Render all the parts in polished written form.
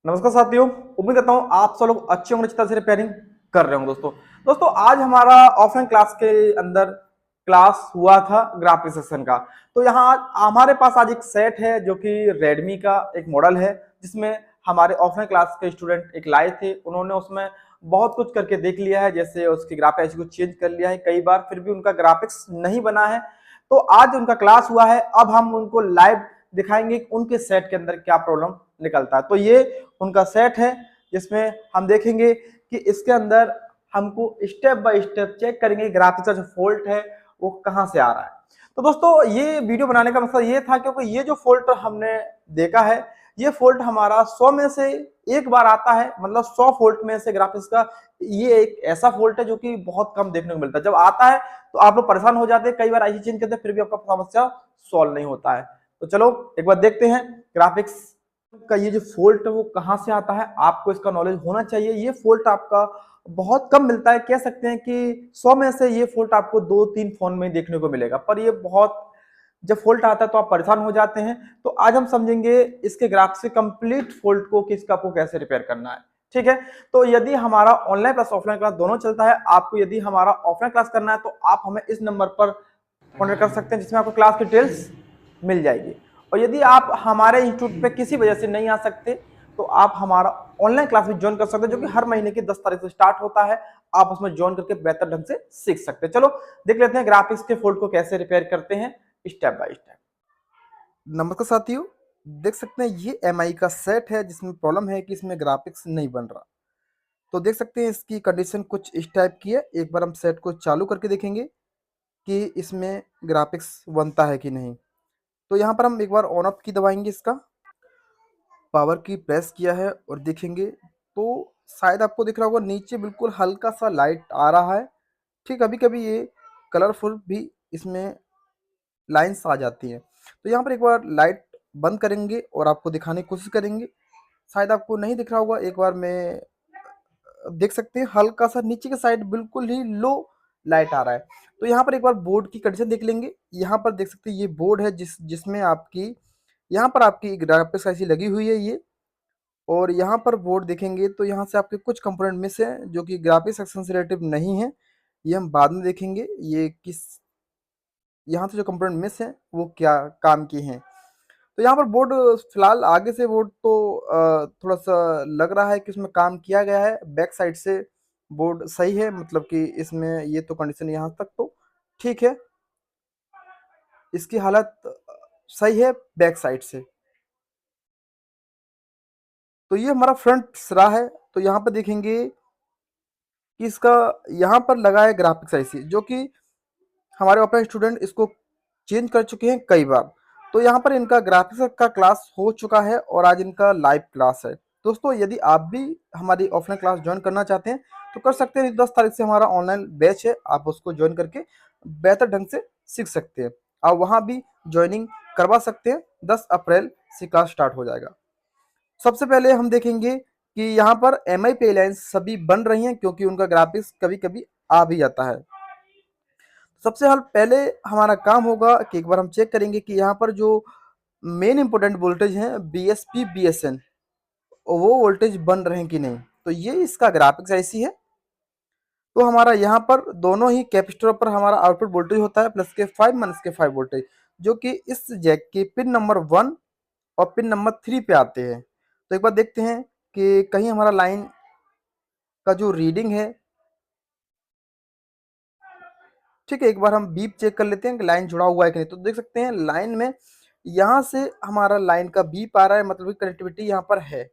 नमस्कार साथियों। उम्मीद करता हूँ आप सब लोग अच्छे होंगे, अच्छी तरह से रिपेयरिंग कर रहे होंगे। दोस्तों आज हमारा ऑफलाइन क्लास के अंदर क्लास हुआ था ग्राफिक सेक्शन का। तो यहाँ हमारे पास आज एक सेट है जो कि रेडमी का एक मॉडल है, जिसमें हमारे ऑफलाइन क्लास के स्टूडेंट एक लाए थे। उन्होंने उसमें बहुत कुछ करके देख लिया है, जैसे उसकी ग्राफिक्स को चेंज कर लिया है कई बार, फिर भी उनका ग्राफिक्स नहीं बना है। तो आज उनका क्लास हुआ है, अब हम उनको लाइव दिखाएंगे कि उनके सेट के अंदर क्या प्रॉब्लम निकलता है। तो ये उनका सेट है, जिसमें हम देखेंगे कि इसके अंदर हमको स्टेप बाय स्टेप चेक करेंगे ग्राफिक्स का जो फॉल्ट है वो कहां से आ रहा है। तो दोस्तों ये वीडियो बनाने का मकसद ये था, क्योंकि ये जो फॉल्ट हमने देखा है, ये फॉल्ट हमारा 100 में से एक बार आता है। मतलब 100 फॉल्ट में से ग्राफिक्स का ये एक ऐसा फॉल्ट है जो कि बहुत कम देखने को मिलता है। जब आता है तो आप लोग परेशान हो जाते हैं, कई बार आईसी चेंज करते हैं, फिर भी आपका समस्या सॉल्व नहीं होता है। तो चलो एक बार देखते हैं ग्राफिक्स का ये जो फॉल्ट है वो कहां से आता है। आपको इसका नॉलेज होना चाहिए। ये फॉल्ट आपका बहुत कम मिलता है, कह सकते हैं कि 100 में से ये फॉल्ट आपको 2-3 फोन में देखने को मिलेगा, पर ये बहुत जब फॉल्ट आता है तो आप परेशान हो जाते हैं। तो आज हम समझेंगे इसके ग्राफिक्स के कंप्लीट फॉल्ट को, कि इसका आपको कैसे रिपेयर करना है। ठीक है, तो यदि हमारा ऑनलाइन प्लस ऑफलाइन क्लास दोनों चलता है, आपको यदि हमारा ऑफलाइन क्लास करना है तो आप हमें इस नंबर पर कॉन्टेक्ट कर सकते हैं, जिसमें आपको क्लास की डिटेल्स मिल जाएगी। और यदि आप हमारे इंस्टीट्यूट पे किसी वजह से नहीं आ सकते तो आप हमारा ऑनलाइन क्लास भी ज्वाइन कर सकते हैं, जो कि हर महीने की 10 तारीख से स्टार्ट होता है। आप उसमें ज्वाइन करके बेहतर ढंग से सीख सकते हैं। चलो देख लेते हैं ग्राफिक्स के फॉल्ट को कैसे रिपेयर करते हैं स्टेप बाय स्टेप। नमस्कार साथियों, देख सकते हैं ये एमआई का सेट है, जिसमें प्रॉब्लम है कि इसमें ग्राफिक्स नहीं बन रहा। तो देख सकते हैं इसकी कंडीशन कुछ इस टाइप की है। एक बार हम सेट को चालू करके देखेंगे कि इसमें ग्राफिक्स बनता है कि नहीं। तो यहाँ पर हम एक बार ऑन ऑफ की दबाएंगे, इसका पावर की प्रेस किया है और देखेंगे तो शायद आपको दिख रहा होगा नीचे बिल्कुल हल्का सा लाइट आ रहा है। ठीक, कभी कभी ये कलरफुल भी इसमें लाइंस आ जाती हैं। तो यहाँ पर एक बार लाइट बंद करेंगे और आपको दिखाने की कोशिश करेंगे। शायद आपको नहीं दिख रहा होगा, एक बार मैं देख सकते हैं हल्का सा नीचे के साइड बिल्कुल ही लो लाइट आ रहा है। तो यहाँ पर एक बार बोर्ड की कंडीशन देख लेंगे। यहाँ पर देख सकते हैं ये बोर्ड है जिसमें आपकी यहाँ पर आपकी ग्राफिक्स ऐसी लगी हुई है ये। और यहाँ पर बोर्ड देखेंगे तो यहाँ से आपके कुछ कंपोनेंट मिस है, जो कि ग्राफिक्स सेक्शन से रिलेटिव नहीं है। ये हम बाद में देखेंगे ये किस यहाँ से जो कंपोनेंट मिस है वो क्या काम की हैं। तो यहाँ पर बोर्ड फिलहाल आगे से बोर्ड तो थोड़ा सा लग रहा है कि उसमें काम किया गया है। बैक साइड से बोर्ड सही है, मतलब कि इसमें ये तो कंडीशन यहाँ तक तो ठीक है, इसकी हालत सही है बैक साइड से। तो ये हमारा फ्रंट सिरा है। तो यहाँ पर देखेंगे कि इसका यहाँ पर लगा है ग्राफिक्स आईसी, जो कि हमारे ओपन स्टूडेंट इसको चेंज कर चुके हैं कई बार। तो यहाँ पर इनका ग्राफिक्स का क्लास हो चुका है और आज इनका लाइव क्लास है। दोस्तों यदि आप भी हमारी ऑफलाइन क्लास ज्वाइन करना चाहते हैं तो कर सकते हैं। 10 तारीख से हमारा ऑनलाइन बैच है, आप उसको ज्वाइन करके बेहतर ढंग से सीख सकते हैं। आप वहाँ भी ज्वाइनिंग करवा सकते हैं। 10 अप्रैल से क्लास स्टार्ट हो जाएगा। सबसे पहले हम देखेंगे कि यहाँ पर एम आई पे लाइन्स सभी बन रही हैं, क्योंकि उनका ग्राफिक्स कभी कभी आ भी जाता है। सबसे हल पहले हमारा काम होगा कि एक बार हम चेक करेंगे कि यहाँ पर जो मेन इंपोर्टेंट वोल्टेज हैं बीएसपी बीएसएन, वो वोल्टेज बन रहे हैं कि नहीं। तो ये इसका ग्राफिक्स ऐसी है। तो हमारा यहाँ पर दोनों ही कैपेसिटर पर हमारा आउटपुट वोल्टेज होता है +5 -5 वोल्टेज, जो कि इस जैक के पिन नंबर 1 और पिन नंबर 3 पे आते हैं। तो एक बार देखते हैं कि कहीं हमारा लाइन का जो रीडिंग है, ठीक है, एक बार हम बीप चेक कर लेते हैं कि लाइन जुड़ा हुआ है कि नहीं। तो देख सकते हैं लाइन में यहाँ से हमारा लाइन का बीप आ रहा है, मतलब कि कनेक्टिविटी यहाँ पर है।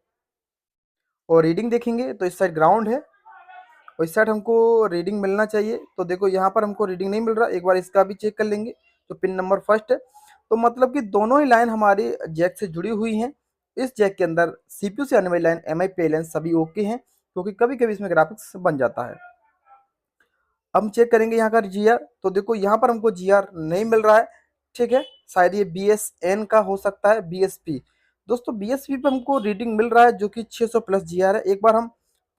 और रीडिंग देखेंगे तो इस साइड ग्राउंड है और इस साइड हमको रीडिंग मिलना चाहिए। तो देखो यहाँ पर हमको रीडिंग नहीं मिल रहा। एक बार इसका भी चेक कर लेंगे। तो पिन नंबर फर्स्ट है, तो मतलब कि दोनों ही लाइन हमारी जैक से जुड़ी हुई हैं। इस जैक के अंदर सीपीयू से आने वाली लाइन एम आई पे लाइन सभी ओके हैं, क्योंकि कभी कभी इसमें ग्राफिक्स बन जाता है। हम चेक करेंगे यहाँ का जीआर। तो देखो यहाँ पर हमको जीआर नहीं मिल रहा है। ठीक है, शायद ये बीएसएन का हो सकता है, बीएसपी। दोस्तों बीएसपी पे हमको रीडिंग मिल रहा है, जो कि 600 प्लस जीआर है। एक बार हम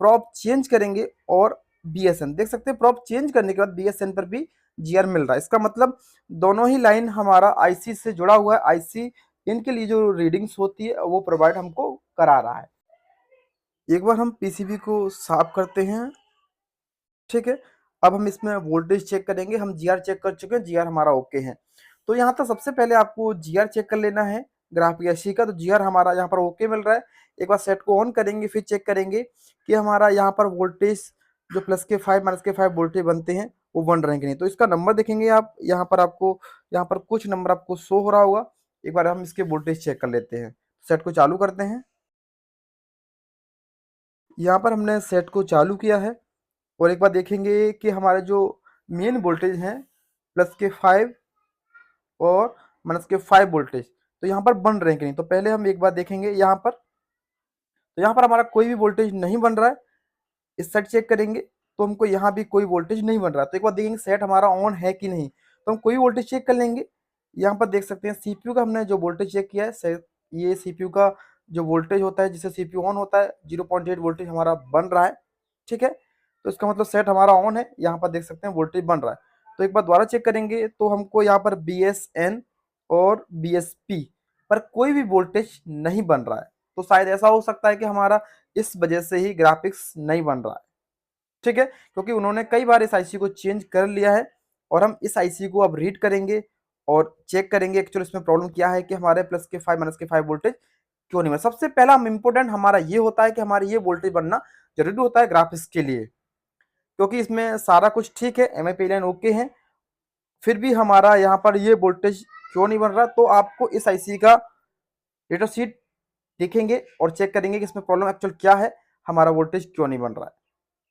प्रॉप चेंज करेंगे और बीएसएन देख सकते हैं। प्रॉप चेंज करने के बाद बीएसएन पर भी जीआर मिल रहा है। इसका मतलब दोनों ही लाइन हमारा आईसी से जुड़ा हुआ है। आईसी इनके लिए जो रीडिंग्स होती है वो प्रोवाइड हमको करा रहा है। एक बार हम पीसीबी को साफ करते हैं। ठीक है, अब हम इसमें वोल्टेज चेक करेंगे। हम जीआर चेक कर चुके हैं, जीआर हमारा ओके है। तो यहाँ तक सबसे पहले आपको जीआर चेक कर लेना है ग्राफिक आईसी का। तो जीआर हमारा यहाँ पर ओके मिल रहा है। एक बार सेट को ऑन करेंगे, फिर चेक करेंगे कि हमारा यहाँ पर वोल्टेज जो प्लस के 5 माइनस के 5 वोल्टेज बनते हैं वो बन रहे हैं कि नहीं। तो इसका नंबर देखेंगे आप, यहाँ पर आपको यहाँ पर कुछ नंबर आपको शो हो रहा होगा। एक बार हम इसके वोल्टेज चेक कर लेते हैं। सेट को चालू करते हैं। यहाँ पर हमने सेट को चालू किया है और एक बार देखेंगे कि हमारे जो मेन वोल्टेज हैं प्लस के 5 और माइनस के 5 वोल्टेज तो यहाँ पर बन रहे हैं कि नहीं। तो पहले हम एक बार देखेंगे यहाँ पर, तो यहाँ पर हमारा कोई भी वोल्टेज नहीं बन रहा है। इस साइड चेक करेंगे तो हमको यहाँ भी कोई वोल्टेज नहीं बन रहा। तो एक बार देखेंगे सेट हमारा ऑन है कि नहीं। तो हम कोई वोल्टेज चेक कर लेंगे। यहाँ पर देख सकते हैं सीपीयू का हमने जो वोल्टेज चेक किया है, ये सीपीयू का जो वोल्टेज होता है जिससे सीपीयू ऑन होता है 0.8 वोल्टेज हमारा बन रहा है। ठीक है, तो इसका मतलब सेट हमारा ऑन है। यहाँ पर देख सकते हैं वोल्टेज बन रहा है। तो एक बार दोबारा चेक करेंगे तो हमको यहाँ पर BSN और BSP पर कोई भी वोल्टेज नहीं बन रहा है। तो शायद ऐसा हो सकता है कि हमारा इस वजह से ही ग्राफिक्स नहीं बन रहा है। ठीक है, क्योंकि उन्होंने कई बार इस आईसी को चेंज कर लिया है और हम इस आईसी को अब रीड करेंगे और चेक करेंगे एक्चुअली इसमें प्रॉब्लम क्या है कि हमारे प्लस के 5 माइनस के 5 वोल्टेज क्यों नहीं बना। सबसे पहला इम्पोर्टेंट हमारा ये होता है कि हमारे ये वोल्टेज बनना जरूरी होता है ग्राफिक्स के लिए, क्योंकि इसमें सारा कुछ ठीक है, एमआईपी लाइन ओके है, फिर भी हमारा यहाँ पर ये वोल्टेज क्यों नहीं बन रहा। तो आपको इस आईसी का डेटा शीट देखेंगे और चेक करेंगे कि इसमें प्रॉब्लम एक्चुअल क्या है, हमारा वोल्टेज क्यों नहीं बन रहा है।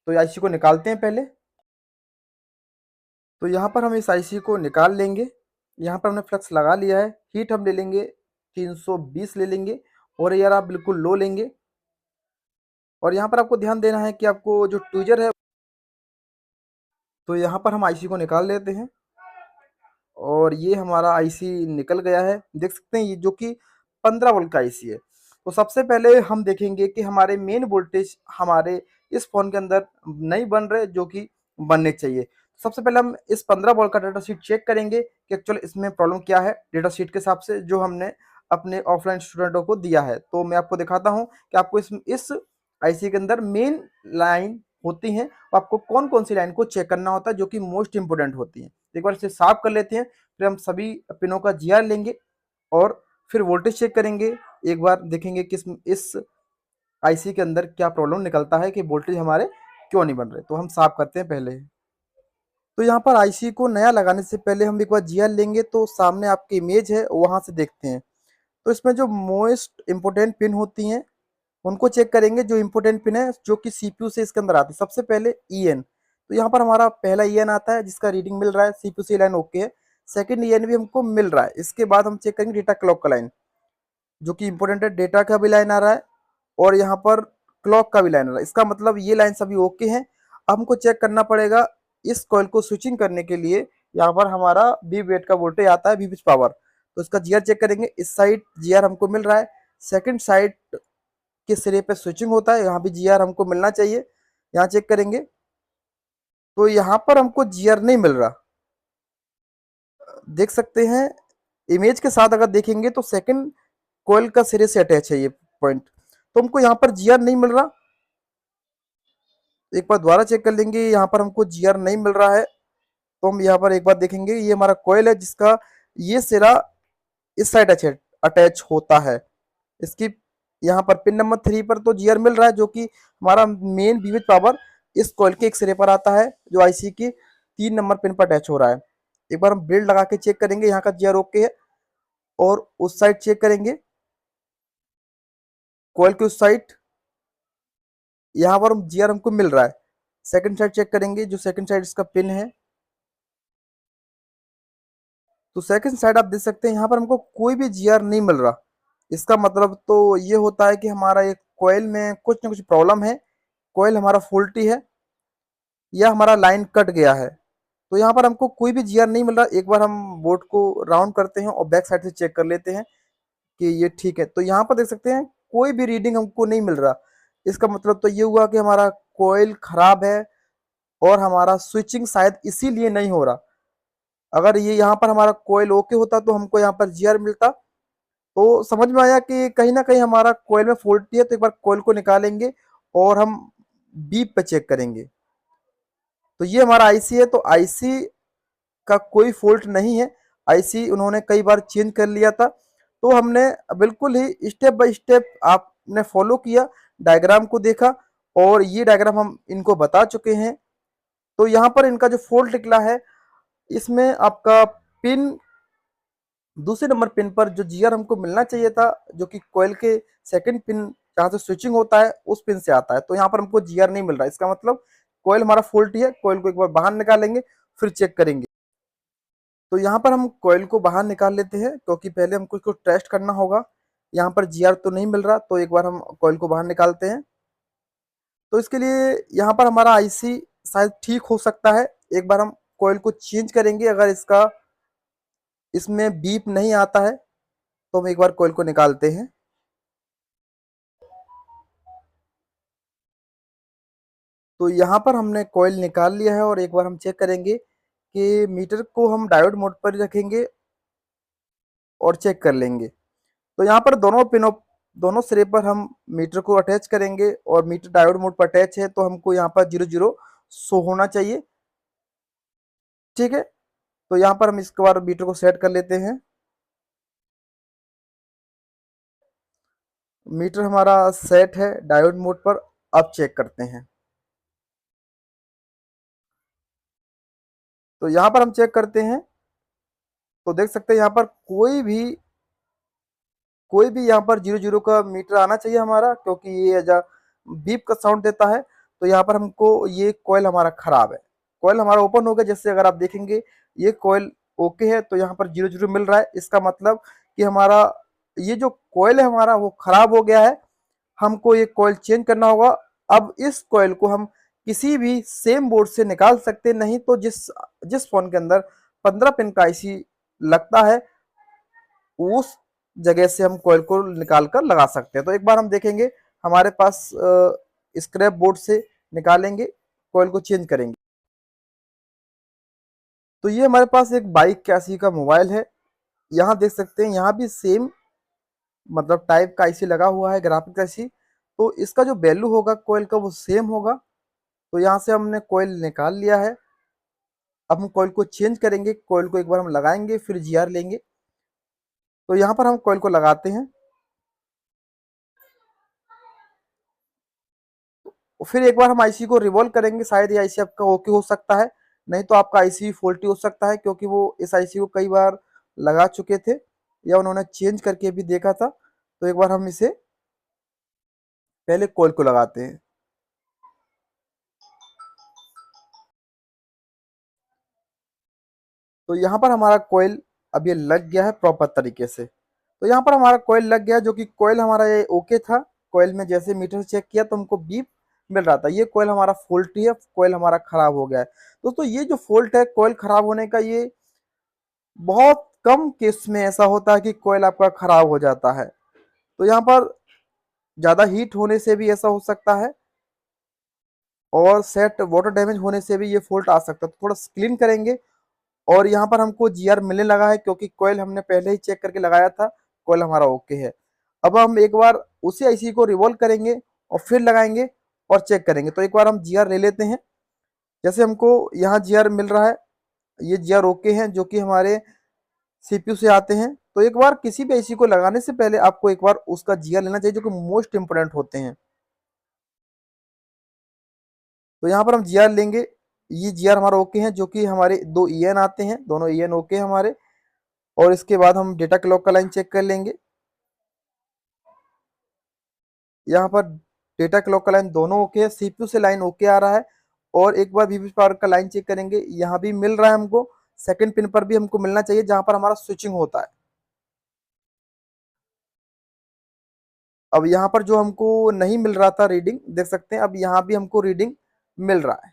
तो आईसी को निकालते हैं पहले। तो यहाँ पर हम इस आईसी को निकाल लेंगे। यहाँ पर हमने फ्लक्स लगा लिया है। हीट हम ले लेंगे 320 ले लेंगे और यार आप बिल्कुल लो लेंगे। और यहाँ पर आपको ध्यान देना है कि आपको जो ट्विजर है, तो यहाँ पर हम आईसी को निकाल लेते हैं और ये हमारा आईसी निकल गया है। देख सकते हैं ये जो कि 15 वोल्ट का आईसी है। तो सबसे पहले हम देखेंगे कि हमारे मेन वोल्टेज हमारे इस फोन के अंदर नहीं बन रहे जो कि बनने चाहिए। सबसे पहले हम इस 15 वोल्ट का डाटा शीट चेक करेंगे कि एक्चुअल इसमें प्रॉब्लम क्या है डाटा शीट के हिसाब से जो हमने अपने ऑफलाइन स्टूडेंटों को दिया है। तो मैं आपको दिखाता हूँ कि आपको इस आईसी के अंदर मेन लाइन होती हैं और आपको कौन कौन सी लाइन को चेक करना होता है जो कि मोस्ट इंपोर्टेंट होती है। एक बार इसे साफ कर लेते हैं, फिर हम सभी पिनों का जीआर लेंगे और फिर वोल्टेज चेक करेंगे। एक बार देखेंगे कि इस आईसी के अंदर क्या प्रॉब्लम निकलता है कि वोल्टेज हमारे क्यों नहीं बन रहे। तो हम साफ करते हैं पहले। तो यहाँ पर आईसी को नया लगाने से पहले हम एक बार जीआर लेंगे तो सामने आपकी इमेज है वहां से देखते हैं। तो इसमें जो मोस्ट इंपोर्टेंट पिन होती हैं उनको चेक करेंगे। जो इंपोर्टेंट पिन है जो कि सीपीयू से इसके अंदर आती है, सबसे पहले ईएन। तो यहाँ पर हमारा पहला ईएन आता है जिसका रीडिंग मिल रहा है, सीपीयू से लाइन ओके है। सेकंड ईएन भी हमको मिल रहा है। इसके बाद हम चेक करेंगे डेटा क्लॉक का लाइन जो कि इंपोर्टेंट है। डेटा का भी लाइन आ रहा है और यहाँ पर क्लॉक का भी लाइन आ रहा है। इसका मतलब ये लाइन सभी ओके हैं। अब हमको चेक करना पड़ेगा इस कॉइल को स्विचिंग करने के लिए। यहाँ पर हमारा बी वेट का वोल्टेज आता है, बी पिच पावर। तो इसका जीआर चेक करेंगे। इस साइड जीआर हमको मिल रहा है, सेकंड साइड के सिरे पे स्विचिंग होता है, यहाँ भी जीआर हमको मिलना चाहिए। यहाँ चेक करेंगे तो यहाँ पर हमको जीआर नहीं मिल रहा। देख सकते हैं इमेज के साथ अगर देखेंगे तो सेकंड कोयल का सिरे से अटैच है ये पॉइंट। तो हमको यहाँ पर जीआर नहीं मिल रहा। एक बार दोबारा चेक कर लेंगे, यहाँ पर हमको जीआर नहीं मिल रहा है। तो हम यहाँ पर एक बार देखेंगे, ये हमारा कोयल है जिसका ये सिरा इस साइड अटैच होता है। इसकी यहाँ पर पिन नंबर 3 पर तो जीआर मिल रहा है जो कि हमारा मेन विविध पावर इस कॉइल के एक सिरे पर आता है जो आईसी की 3 नंबर पिन पर अटैच हो रहा है। एक बार हम बिल्ड लगा के चेक करेंगे, यहाँ का जीआर ओके है। और उस साइड चेक करेंगे कॉइल की उस साइड, यहाँ पर हम जीआर हमको मिल रहा है। सेकंड साइड चेक करेंगे, जो सेकंड साइड इसका पिन है। तो सेकंड साइड आप देख सकते हैं यहाँ पर हमको कोई भी जीआर नहीं मिल रहा। इसका मतलब तो ये होता है कि हमारा एक कॉइल में कुछ ना कुछ प्रॉब्लम है, कॉइल हमारा फॉल्टी है या हमारा लाइन कट गया है। तो यहाँ पर हमको कोई भी जीआर नहीं मिल रहा। एक बार हम बोर्ड को राउंड करते हैं और बैक साइड से चेक कर लेते हैं कि ये ठीक है। तो यहाँ पर देख सकते हैं कोई भी रीडिंग हमको नहीं मिल रहा। इसका मतलब तो ये हुआ कि हमारा कॉइल खराब है और हमारा स्विचिंग शायद इसीलिए नहीं हो रहा। अगर ये यहाँ पर हमारा कॉइल ओके होता तो हमको यहाँ पर जीआर मिलता। तो समझ में आया कि कहीं ना कहीं हमारा कॉइल में फॉल्टी है। तो एक बार कॉइल को निकालेंगे और हम बीप पे चेक करेंगे। तो ये हमारा आईसी है, तो आईसी का कोई फॉल्ट नहीं है। आईसी उन्होंने कई बार चेंज कर लिया था, तो हमने बिल्कुल ही स्टेप बाय स्टेप आपने फॉलो किया, डायग्राम को देखा, और ये डायग्राम हम इनको बता चुके हैं। तो यहाँ पर इनका जो फॉल्ट निकला है, इसमें आपका पिन, दूसरे नंबर पिन पर जो जीआर हमको मिलना चाहिए था, जो कि कॉइल के सेकंड पिन जहाँ से स्विचिंग होता है उस पिन से आता है, तो यहाँ पर हमको जीआर नहीं मिल रहा है। इसका मतलब कॉइल हमारा फॉल्टी है। कॉइल को एक बार बाहर निकालेंगे, फिर चेक करेंगे। तो यहाँ पर हम कॉइल को बाहर निकाल लेते हैं, क्योंकि पहले हमको इसको टेस्ट करना होगा। यहाँ पर जीआर तो नहीं मिल रहा, तो एक बार हम कॉइल को बाहर निकालते हैं। तो इसके लिए यहाँ पर हमारा आईसी शायद ठीक हो सकता है। एक बार हम कॉइल को चेंज करेंगे। अगर इसमें बीप नहीं आता है तो हम एक बार कॉइल को निकालते हैं। तो यहाँ पर हमने कॉइल निकाल लिया है, और एक बार हम चेक करेंगे कि मीटर को हम डायोड मोड पर रखेंगे और चेक कर लेंगे। तो यहाँ पर दोनों सिरे पर हम मीटर को अटैच करेंगे, और मीटर डायोड मोड पर अटैच है, तो हमको यहाँ पर 00 शो होना चाहिए। ठीक है, तो यहाँ पर हम इसके बाद मीटर को सेट कर लेते हैं। मीटर हमारा सेट है डायोड मोड पर। अब चेक करते हैं। तो यहाँ पर हम चेक करते हैं, तो देख सकते हैं यहाँ पर कोई भी यहाँ पर 00 का मीटर आना चाहिए हमारा, क्योंकि ये बीप का साउंड देता है। तो यहाँ पर हमको, ये कॉइल हमारा खराब है। कॉइल हमारा ओपन हो गया, जैसे अगर आप देखेंगे ये कॉइल ओके है, तो यहाँ पर 00 मिल रहा है। इसका मतलब कि हमारा ये जो कॉइल है हमारा वो खराब हो गया है। हमको ये कॉइल चेंज करना होगा। अब इस कॉइल को हम किसी भी सेम बोर्ड से निकाल सकते, नहीं तो जिस जिस फोन के अंदर 15 पिन का आईसी लगता है, उस जगह से हम कॉइल को निकाल कर लगा सकते हैं। तो एक बार हम देखेंगे, हमारे पास स्क्रैप बोर्ड से निकालेंगे, कॉइल को चेंज करेंगे। तो ये हमारे पास एक 2281 का मोबाइल है। यहाँ देख सकते हैं, यहाँ भी सेम मतलब टाइप का आईसी लगा हुआ है, ग्राफिक आईसी। तो इसका जो वैल्यू होगा कॉइल का वो सेम होगा। तो यहाँ से हमने कॉइल निकाल लिया है। अब हम कॉइल को चेंज करेंगे। कॉइल को एक बार हम लगाएंगे, फिर जीआर लेंगे। तो यहाँ पर हम कॉइल को लगाते हैं, फिर एक बार हम आईसी को रिवॉल्व करेंगे। शायद ये आईसी आपका ओके हो सकता है, नहीं तो आपका आईसी फॉल्टी हो सकता है, क्योंकि वो इस आईसी को कई बार लगा चुके थे, या उन्होंने चेंज करके भी देखा था। तो एक बार हम इसे पहले कॉइल को लगाते हैं। तो यहाँ पर हमारा कॉइल अब ये लग गया है प्रॉपर तरीके से। तो यहाँ पर हमारा कॉइल लग गया, जो कि कॉइल हमारा ये ओके था। कॉइल में जैसे मीटर से चेक किया तो हमको बीप मिल रहा था। ये कॉइल हमारा फॉल्टी है, कॉइल हमारा खराब हो गया है। दोस्तों, ये जो फॉल्ट है कॉइल खराब होने का, ये बहुत कम केस में ऐसा होता है कि कॉइल आपका खराब हो जाता है। तो यहाँ पर ज्यादा हीट होने से भी ऐसा हो सकता है, और सेट वाटर डैमेज होने से भी ये फॉल्ट आ सकता है। तो थोड़ा क्लीन करेंगे। और यहाँ पर हमको जीआर मिलने लगा है, क्योंकि कॉइल हमने पहले ही चेक करके लगाया था। कॉइल हमारा ओके है। अब हम एक बार उसी आईसी को रिवॉल्व करेंगे और फिर लगाएंगे और चेक करेंगे। तो एक बार हम जीआर ले लेते हैं। जैसे हमको यहाँ जीआर मिल रहा है, ये जीआर ओके हैं, जो कि हमारे सीपीयू से आते हैं। तो एक बार किसी भी आईसी को लगाने से पहले आपको एक बार उसका जीआर लेना चाहिए, जो कि मोस्ट इंपोर्टेंट होते हैं। तो यहाँ पर हम जीआर लेंगे। ये जीआर हमारा ओके है, जो कि हमारे 2 ईएन आते हैं, दोनों ईएन ओके हैं हमारे। और इसके बाद हम डेटा क्लॉक का लाइन चेक कर लेंगे। यहाँ पर डेटा क्लॉक का लाइन दोनों ओके है, सीपीयू से लाइन ओके आ रहा है। और एक बार वीपी पावर का लाइन चेक करेंगे, यहाँ भी मिल रहा है हमको। सेकंड पिन पर भी हमको मिलना चाहिए, जहां पर हमारा स्विचिंग होता है। अब यहाँ पर जो हमको नहीं मिल रहा था रीडिंग, देख सकते हैं अब यहाँ भी हमको रीडिंग मिल रहा है।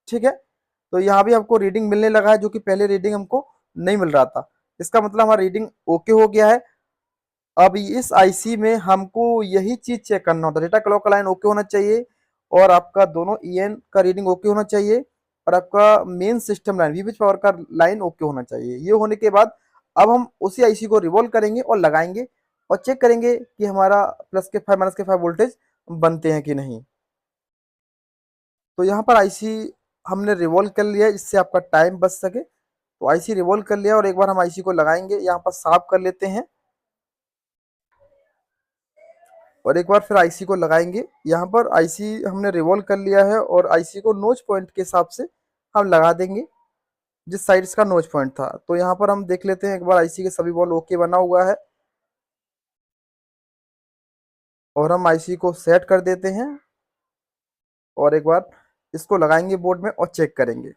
ठीक है, तो यहाँ भी हमको रीडिंग मिलने लगा है, जो कि पहले रीडिंग हमको नहीं मिल रहा था। इसका मतलब हमारा रीडिंग ओके हो गया है। अब इस आईसी में हमको यही चीज चेक करना होता है, डेटा क्लॉक का लाइन ओके होना चाहिए, और आपका दोनों ईएन का रीडिंग ओके होना चाहिए, और आपका मेन सिस्टम लाइन वीबीएच पावर का लाइन ओके होना चाहिए। ये होने के बाद अब हम उसी आईसी को रिवॉल्व करेंगे और लगाएंगे, और चेक करेंगे कि हमारा +के 5 -के 5 वोल्टेज बनते हैं कि नहीं। तो यहाँ पर आईसी हमने रिवॉल्व कर लिया है, इससे आपका टाइम बच सके। तो आईसी रिवॉल्व कर लिया और एक बार हम आईसी को लगाएंगे, यहाँ पर साफ कर लेते हैं और एक बार फिर आईसी को लगाएंगे। यहाँ पर आईसी हमने रिवॉल्व कर लिया है और आईसी को नोच पॉइंट के हिसाब से हम लगा देंगे जिस साइड का नोच पॉइंट था। तो यहाँ पर हम देख लेते हैं एक बार आईसी के सभी बॉल ओके बना हुआ है और हम आईसी को सेट कर देते हैं और एक बार इसको लगाएंगे बोर्ड में और चेक करेंगे।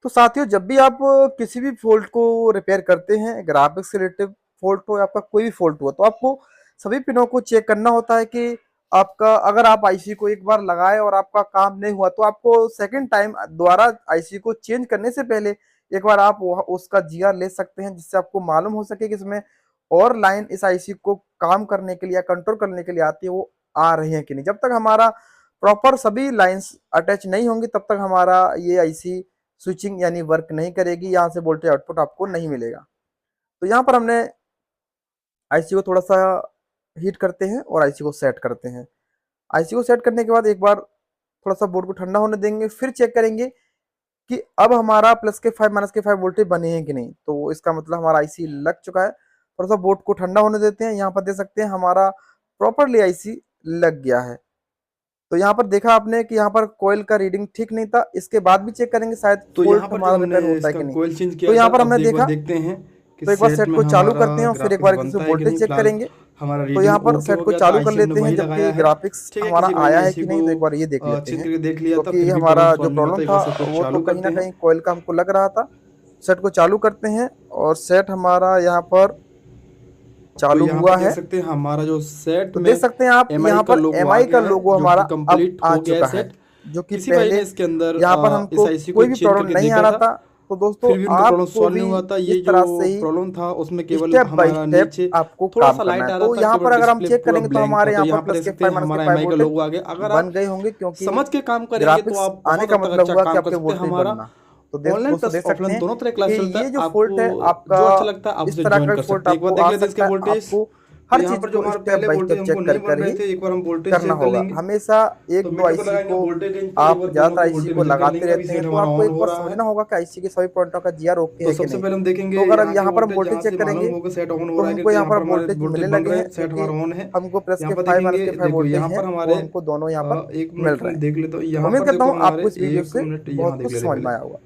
तो साथियों, जब भी आप किसी भी फॉल्ट को रिपेयर करते हैं, ग्राफिक्स से रिलेटेड फॉल्ट हो या आपका कोई भी फॉल्ट हुआ, तो आपको सभी पिनों को चेक करना होता है कि आपका, अगर आप आईसी को एक बार लगाए और आपका काम नहीं हुआ तो आपको सेकंड टाइम दोबारा आईसी को चेंज करने से पहले एक बार आप उसका जीआर ले सकते हैं, जिससे आपको मालूम हो सके कि इसमें और लाइन इस आईसी को काम करने के लिए या कंट्रोल करने के लिए आती है वो आ रही है कि नहीं। जब तक हमारा प्रॉपर सभी लाइंस अटैच नहीं होंगी तब तक हमारा ये आईसी स्विचिंग यानी वर्क नहीं करेगी, यहाँ से वोल्टेज आउटपुट आपको नहीं मिलेगा। तो यहाँ पर हमने आईसी को थोड़ा सा हीट करते हैं और आईसी को सेट करते हैं। आईसी को सेट करने के बाद एक बार थोड़ा सा बोर्ड को ठंडा होने देंगे, फिर चेक करेंगे कि अब हमारा प्लस के 5 माइनस के 5 वोल्टेज बने हैं कि नहीं। तो इसका मतलब हमारा आईसी लग चुका है। थोड़ा सा बोर्ड को ठंडा होने देते हैं। यहाँ पर देख सकते हैं हमारा प्रॉपरली आईसी लग गया है। तो यहाँ पर देखा आपने कि यहाँ पर कोयल का रीडिंग ठीक नहीं था, इसके बाद भी चेक करेंगे शायद तो फॉल्ट यहाँ पर हमारा जो रिपेयर हमने होता है इसका कि नहीं। कोयल चेंज किया तो यहाँ सर, पर अब हमने देखा, देखते हैं कि तो एक बार सेट सेट में को चालू हमारा करते हैं और फिर एक ग्राफिक्स बार बनता इसमें है कि नहीं। वोल्टेज चेक फिलहाल करेंगे। हमारा तो यहाँ रीडिंग पर ओके सेट हो को गया था, चालू कर आईसी हमने लेते हैं वही जबकि लगाया है। ग्राफिक्स ठीक है, हमारा किसी भाई आया ने है आईसी कि को नहीं, तो एक बार ये देख लेते अच्छी हैं। तरीके देख लिया था, क्योंकि फिर भी हमारा प्रॉब्लम जो सॉल्व नहीं प्रॉब्लम होता। एक था बार सेट को वो तो चालू कहीं करते ना हैं। कहीं कोयल का हमको लग रहा था। सेट को चालू करते हैं और सेट हमारा यहाँ पर तो चालू यहाँ हुआ पर देख है। सकते हैं हमारा जो सेट तो में देख सकते हैं आप एमआई यहाँ का पर लोगो आ एमआई का गया है, लोगो जो हमारा कि अब कंप्लीट आ हो गया है चुका है, सेट। जो कि किसी भाई पहले ने इसके अंदर यहाँ पर इस हमको आईसी को कोई भी चेंज प्रॉब्लम करके नहीं आ देखा रहा था, था। तो दोस्तों फिर भी उनको प्रॉब्लम आपको सॉल्व भी नहीं हुआ था। इस ये जो तरह से ही प्रॉब्लम था उसमें केवल स्टेप बाय हमारा स्टेप नीचे आपको थोड़ा काम सा करना लाइट है। आ रहा तो था, यहाँ केवल पर अगर हम डिस्प्ले चेक पूरा करेंगे तो ब्लैंक था। हमारे तो यहाँ पर यहाँ पर प्लस देख के सकते 5 हैं माइनस के हमारा 5 एमआई का वोल्टेज लोगो आ गया। अगर बन आप गए होंगे, क्योंकि समझ के काम करेंगे तो ग्राफिक्स आप आने बहुत का हद तक मतलब अच्छा हुआ कि काम कर आपके सकते हैं। वोल्टेज हमारा बनना। तो ऑनलाइन दोस्तों प्लस देख सकते ऑफलाइन हैं दोनों तरह कि क्लास चलता ये है। जो फॉल्ट है आपको आपका, जो अच्छा लगता है आप इस उसे तरह ज्वाइन का कर फॉल्ट सकते हैं। एक बार आपको देख आ लेते हैं इसके सकता है। वोल्टेज। आपको तो हर यहाँ चीज पर जो को हमारे स्टेप पहले बाय स्टेप वोल्टेज हमको चेक नहीं कर बन कर रहे ही थे, एक बार हम वोल्टेज करना चेंज कर होगा। लेंगे। हमेशा तो एक दो मीटर को आईसी लगाएंगे, को वोल्टेज रेंज पर एक आप बार दोनों ज्यादातर के आईसी वोल्टेज को रेंज कर लगाते लेंगे। अभी रहते हैं, सेट तो हमारा आपको ऑन एक हो बार रहा है। समझना होगा कि आईसी के सभी पॉइंटों का जीआर ओके तो है कि सबसे नहीं। पहले हम देखेंगे तो अगर यहाँ के यहाँ पर हम वोल्टेज, वोल्टेज जहाँ चेक से मालूम करेंगे होगा सेट ऑन हो तो रहा है हमको कि यहाँ यहाँ पर पर हमारे वोल्टेज वोल्टेज मिलने बन लगे रहे हैं, हैं, सेट क्योंकि हमारा ऑन है। हमको प्लस यहाँ के पर 5 देखेंगे, माइनस के 5 देखो वोल्टेज यहाँ हैं पर वो हमारे हमको दोनों यहाँ पर एक मिल मिनट रहे हम हैं। देख लेते हैं। यहाँ उम्मीद पर करता देखो हूँ हमारे आपको इस वीडियो एक से मिनट, यहाँ बहुत देख कुछ ले देख समझ ले। में आया होगा।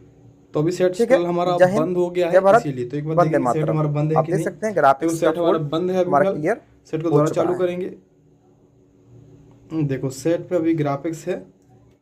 तो अभी सेट ठीक है, कल हमारा जय हिंद, बंद हो गया जय है भारत, इसीलिए। तो एक बार वंदे देखेंगे सेट मातरम। हमारा बंद है आप कि देख नहीं। सकते हैं देखो ग्राफिक्स का सेट हमारा फॉल्ट बंद है अभी हमारा फिलहाल। क्लियर सेट को हो दोबारा चुका चालू है। करेंगे। देखो सेट पे अभी ग्राफिक्स है।